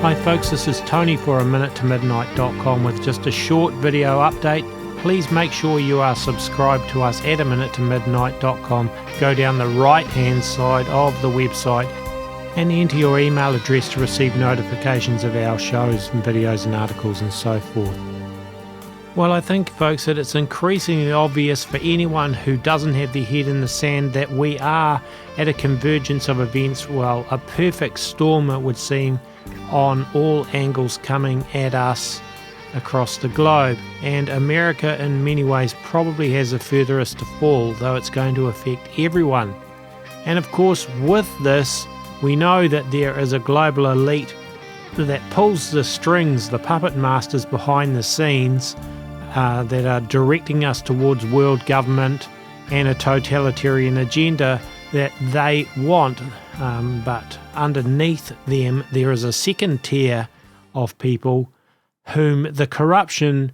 Hi folks, this is Tony for aminutetomidnight.com with just a short video update. Please make sure you are subscribed to us at aminutetomidnight.com. Go down the right hand side of the website and enter your email address to receive notifications of our shows and videos and articles and so forth. Well, I think, folks, that it's increasingly obvious for anyone who doesn't have their head in the sand that we are at a convergence of events, well, a perfect storm it would seem, on all angles coming at us across the globe. And America in many ways probably has the furthest to fall, though it's going to affect everyone. And of course, with this, we know that there is a global elite that pulls the strings, the puppet masters behind the scenes, that are directing us towards world government and a totalitarian agenda that they want. But underneath them, there is a second tier of people whom the corruption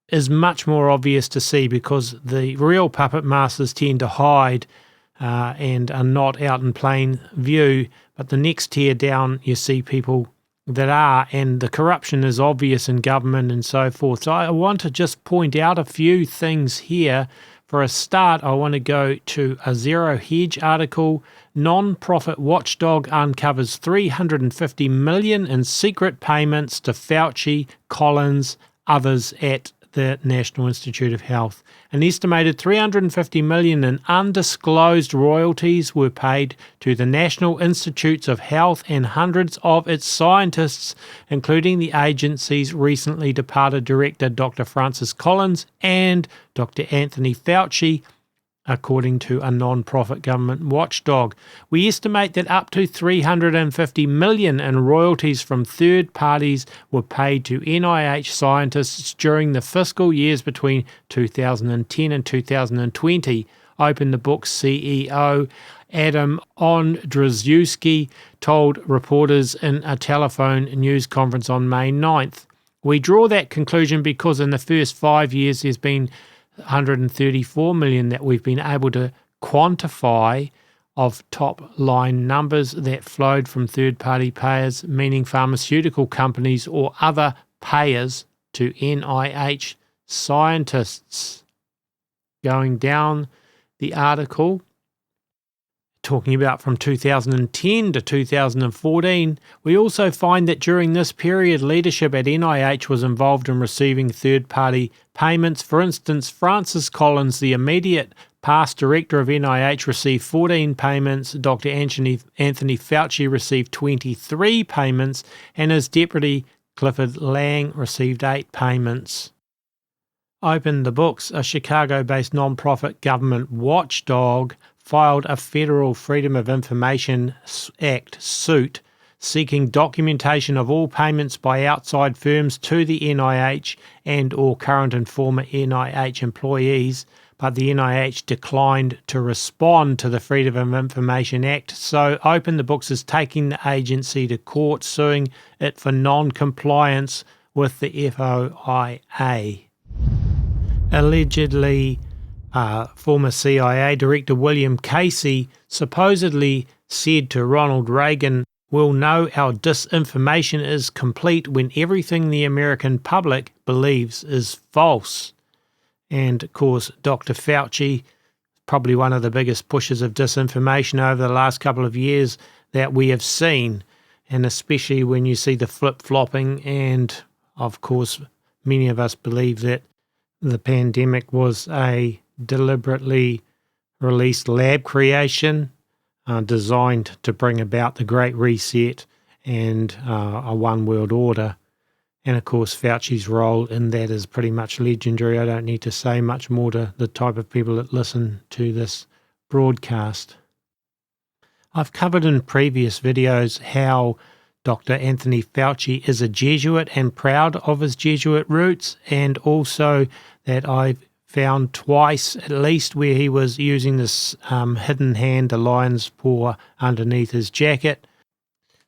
is much more obvious to see, because the real puppet masters tend to hide and are not out in plain view. But the next tier down, you see people that are, and the corruption is obvious in government and so forth. So I want to just point out a few things here. For a start, I want to go to a Zero Hedge article. Non-profit watchdog uncovers $350 million in secret payments to Fauci, Collins, others at the National Institute of Health. An estimated $350 million in undisclosed royalties were paid to the National Institutes of Health and hundreds of its scientists, including the agency's recently departed director, Dr. Francis Collins, and Dr. Anthony Fauci, according to a non-profit government watchdog. We estimate that up to $350 million in royalties from third parties were paid to NIH scientists during the fiscal years between 2010 and 2020. Open the Book's CEO Adam Ondrzejewski told reporters in a telephone news conference on May 9th. We draw that conclusion because in the first 5 years there's been $134 million that we've been able to quantify of top-line numbers that flowed from third-party payers, meaning pharmaceutical companies or other payers, to NIH scientists. Going down the article, talking about from 2010 to 2014, we also find that during this period, leadership at NIH was involved in receiving third-party payments. For instance, Francis Collins, the immediate past director of NIH, received 14 payments, Dr. Anthony Fauci received 23 payments, and his deputy, Clifford Lang, received 8 payments. Open the Books, a Chicago-based non-profit government watchdog, filed a Federal Freedom of Information Act suit seeking documentation of all payments by outside firms to the NIH and or current and former NIH employees, but the NIH declined to respond to the Freedom of Information Act, so Open the Books is taking the agency to court, suing it for non-compliance with the FOIA. Allegedly, former CIA Director William Casey supposedly said to Ronald Reagan, "We'll know our disinformation is complete when everything the American public believes is false." And of course, Dr. Fauci, probably one of the biggest pushers of disinformation over the last couple of years that we have seen, and especially when you see the flip-flopping, and of course, many of us believe that the pandemic was a deliberately released lab creation designed to bring about the Great Reset and a one world order. And of course, Fauci's role in that is pretty much legendary. I don't need to say much more to the type of people that listen to this broadcast. I've covered in previous videos how Dr. Anthony Fauci is a Jesuit and proud of his Jesuit roots, and also that I've found twice at least where he was using this hidden hand, the lion's paw, underneath his jacket,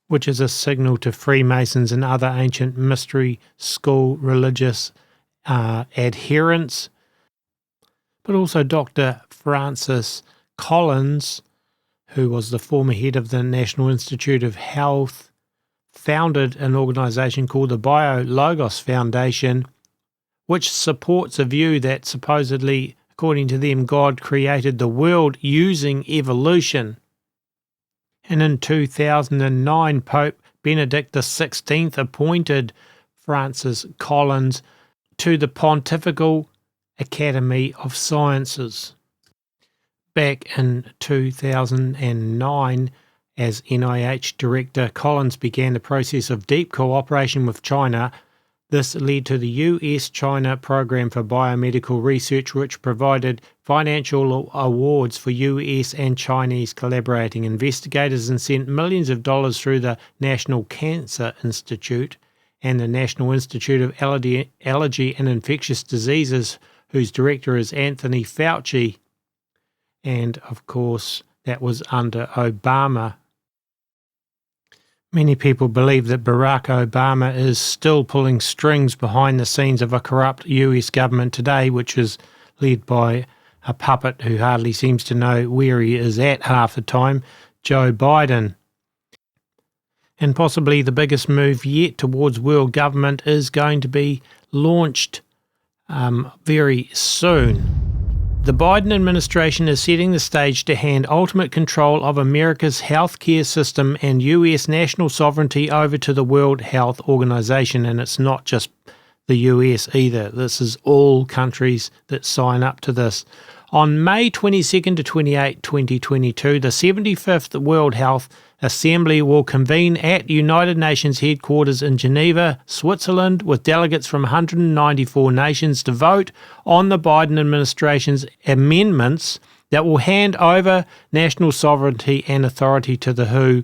which is a signal to Freemasons and other ancient mystery school religious adherents. But also Dr. Francis Collins, who was the former head of the National Institute of Health, founded an organization called the BioLogos Foundation, which supports a view that supposedly, according to them, God created the world using evolution. And in 2009, Pope Benedict XVI appointed Francis Collins to the Pontifical Academy of Sciences. Back in 2009, as NIH director, Collins began the process of deep cooperation with China. This led to the US-China Program for Biomedical Research, which provided financial awards for US and Chinese collaborating investigators and sent millions of dollars through the National Cancer Institute and the National Institute of Allergy and Infectious Diseases, whose director is Anthony Fauci. And, of course, that was under Obama. Many people believe that Barack Obama is still pulling strings behind the scenes of a corrupt US government today, which is led by a puppet who hardly seems to know where he is at half the time, Joe Biden. And possibly the biggest move yet towards world government is going to be launched very soon. The Biden administration is setting the stage to hand ultimate control of America's healthcare system and US national sovereignty over to the World Health Organization. And it's not just the US either. This is all countries that sign up to this. On May 22nd to 28, 2022, the 75th World Health Assembly will convene at United Nations headquarters in Geneva, Switzerland, with delegates from 194 nations to vote on the Biden administration's amendments that will hand over national sovereignty and authority to the WHO,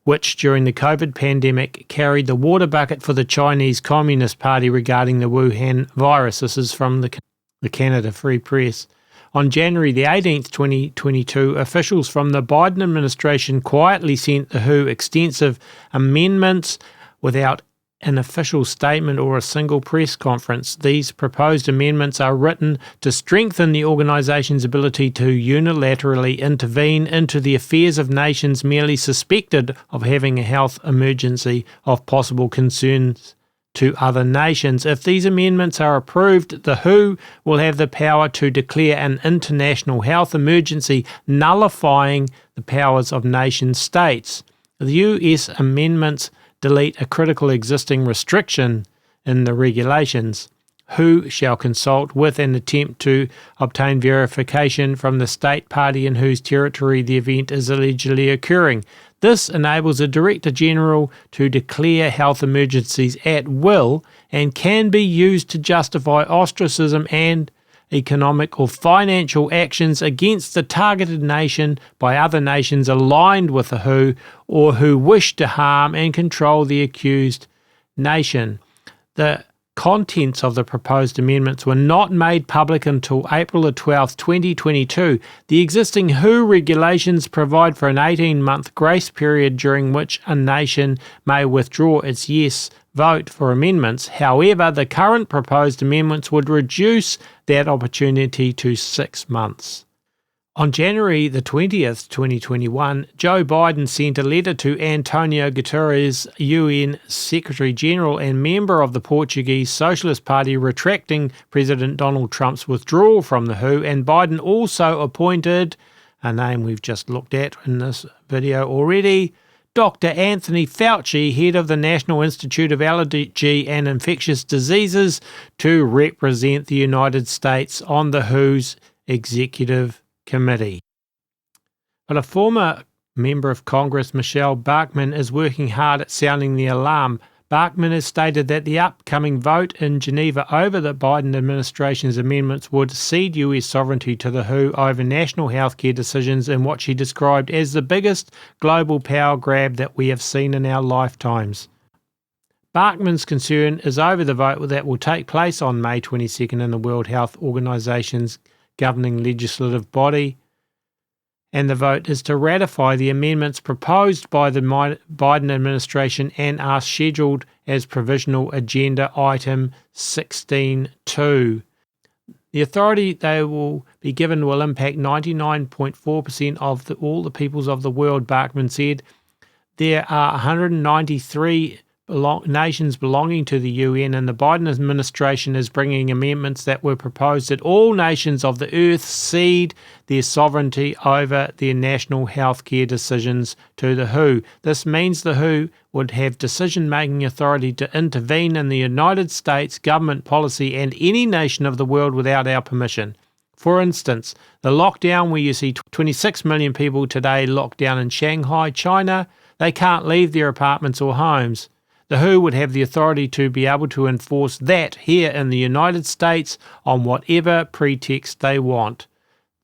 which during the COVID pandemic carried the water bucket for the Chinese Communist Party regarding the Wuhan virus. This is from the Canada Free Press. On January the 18th, 2022, officials from the Biden administration quietly sent the WHO extensive amendments without an official statement or a single press conference. These proposed amendments are written to strengthen the organization's ability to unilaterally intervene into the affairs of nations merely suspected of having a health emergency of possible concerns to other nations. If these amendments are approved, the WHO will have the power to declare an international health emergency, nullifying the powers of nation states. The US amendments delete a critical existing restriction in the regulations. WHO shall consult with and attempt to obtain verification from the state party in whose territory the event is allegedly occurring. This enables a Director General to declare health emergencies at will and can be used to justify ostracism and economic or financial actions against the targeted nation by other nations aligned with the WHO or who wish to harm and control the accused nation. The contents of the proposed amendments were not made public until April 12, 2022. The existing WHO regulations provide for an 18-month grace period during which a nation may withdraw its yes vote for amendments. However, the current proposed amendments would reduce that opportunity to 6 months. On January the 20th, 2021, Joe Biden sent a letter to Antonio Guterres, UN Secretary General and member of the Portuguese Socialist Party, retracting President Donald Trump's withdrawal from the WHO, and Biden also appointed, a name we've just looked at in this video already, Dr. Anthony Fauci, head of the National Institute of Allergy and Infectious Diseases, to represent the United States on the WHO's executive committee. But a former member of Congress, Michelle Bachmann, is working hard at sounding the alarm. Bachmann has stated that the upcoming vote in Geneva over the Biden administration's amendments would cede US sovereignty to the WHO over national healthcare decisions in what she described as the biggest global power grab that we have seen in our lifetimes. Bachmann's concern is over the vote that will take place on May 22nd in the World Health Organization's governing legislative body, and the vote is to ratify the amendments proposed by the Biden administration and are scheduled as provisional agenda item 16.2. The authority they will be given will impact 99.4% of all the peoples of the world, Bachmann said. There are 193 nations belonging to the UN, and the Biden administration is bringing amendments that were proposed that all nations of the earth cede their sovereignty over their national healthcare decisions to the WHO. This means the WHO would have decision-making authority to intervene in the United States government policy and any nation of the world without our permission. For instance, the lockdown where you see 26 million people today locked down in Shanghai, China, they can't leave their apartments or homes. The WHO would have the authority to be able to enforce that here in the United States on whatever pretext they want.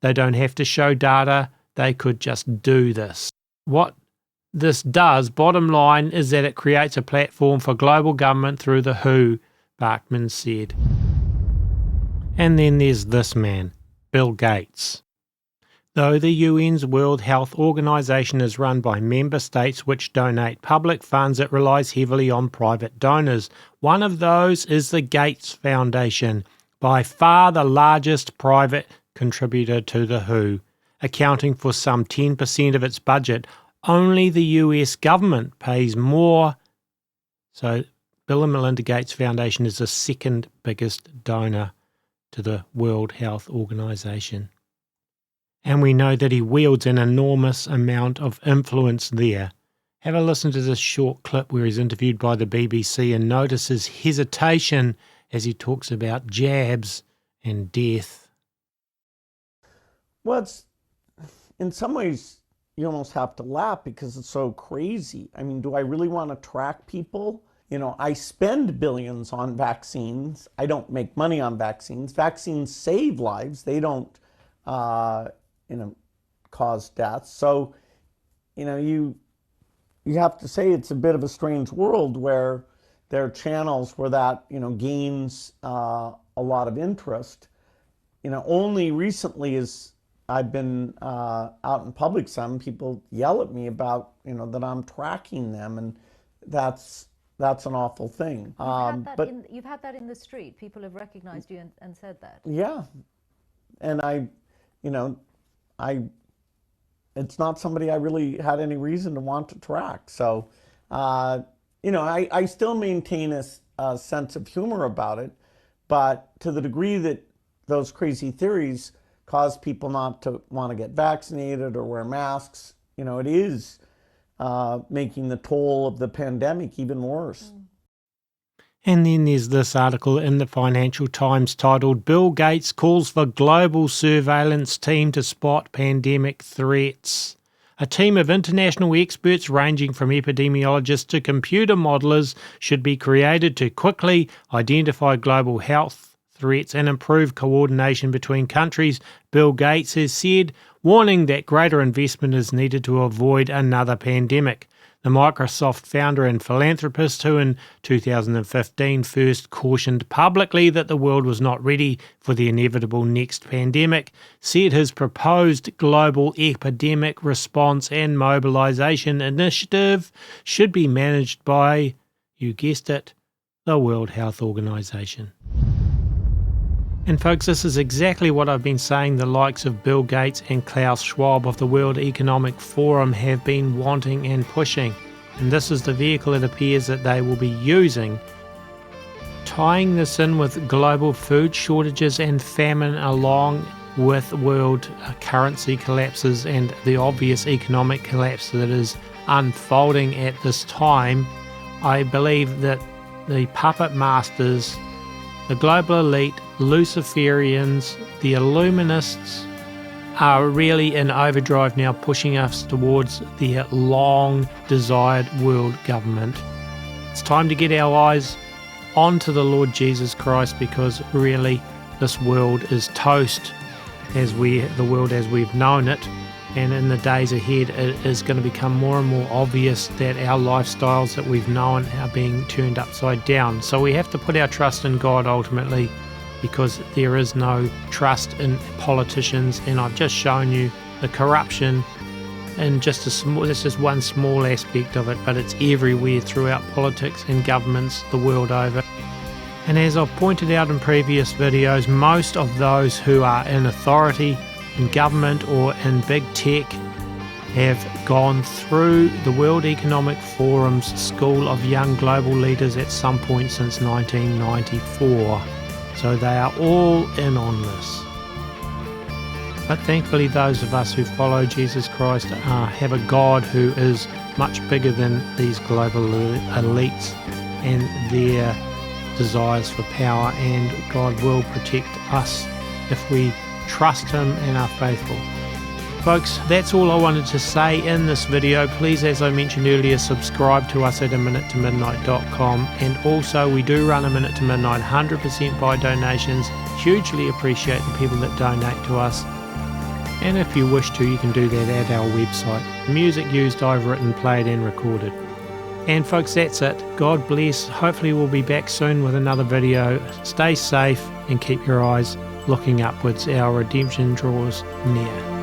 They don't have to show data, they could just do this. What this does, bottom line, is that it creates a platform for global government through the WHO, Bachmann said. And then there's this man, Bill Gates. Though the UN's World Health Organization is run by member states which donate public funds, it relies heavily on private donors. One of those is the Gates Foundation, by far the largest private contributor to the WHO, accounting for some 10% of its budget. Only the US government pays more. So Bill and Melinda Gates Foundation is the second biggest donor to the World Health Organization. And we know that he wields an enormous amount of influence there. Have a listen to this short clip where he's interviewed by the BBC and notice his hesitation as he talks about jabs and death. Well, in some ways, you almost have to laugh because it's so crazy. I mean, do I really want to track people? You know, I spend billions on vaccines. I don't make money on vaccines. Vaccines save lives. They don't, cause deaths. So, you have to say it's a bit of a strange world where there are channels where that, gains a lot of interest. Only recently as I've been out in public, some people yell at me about, that I'm tracking them, and that's an awful thing. You've had that in the street. People have recognized you and said that. Yeah. And it's not somebody I really had any reason to want to track. So, I still maintain a sense of humor about it, but to the degree that those crazy theories cause people not to want to get vaccinated or wear masks, it is making the toll of the pandemic even worse. And then there's this article in the Financial Times titled, Bill Gates calls for global surveillance team to spot pandemic threats. A team of international experts ranging from epidemiologists to computer modelers should be created to quickly identify global health threats and improve coordination between countries, Bill Gates has said, warning that greater investment is needed to avoid another pandemic. The Microsoft founder and philanthropist, who in 2015 first cautioned publicly that the world was not ready for the inevitable next pandemic, said his proposed global epidemic response and mobilization initiative should be managed by, you guessed it, the World Health Organization. And folks, this is exactly what I've been saying the likes of Bill Gates and Klaus Schwab of the World Economic Forum have been wanting and pushing. And this is the vehicle it appears that they will be using. Tying this in with global food shortages and famine along with world currency collapses and the obvious economic collapse that is unfolding at this time, I believe that the puppet masters, the global elite, Luciferians, the Illuminists are really in overdrive now, pushing us towards their long-desired world government. It's time to get our eyes onto the Lord Jesus Christ, because really this world is toast the world as we've known it, and in the days ahead it is going to become more and more obvious that our lifestyles that we've known are being turned upside down. So we have to put our trust in God ultimately, because there is no trust in politicians, and I've just shown you the corruption and this is one small aspect of it, but it's everywhere throughout politics and governments the world over. And as I've pointed out in previous videos, most of those who are in authority in government or in big tech have gone through the World Economic Forum's School of Young Global Leaders at some point since 1994. So they are all in on this. But thankfully those of us who follow Jesus Christ have a God who is much bigger than these global elites and their desires for power, and God will protect us if we trust Him and are faithful. Folks, that's all I wanted to say in this video. Please, as I mentioned earlier, subscribe to us at aminutetomidnight.com, and also we do run A Minute to Midnight 100% by donations. Hugely appreciate the people that donate to us, and if you wish to, you can do that at our website. The music used I've written, played and recorded. And folks, that's it. God bless. Hopefully we'll be back soon with another video. Stay safe and keep your eyes looking upwards. Our redemption draws near.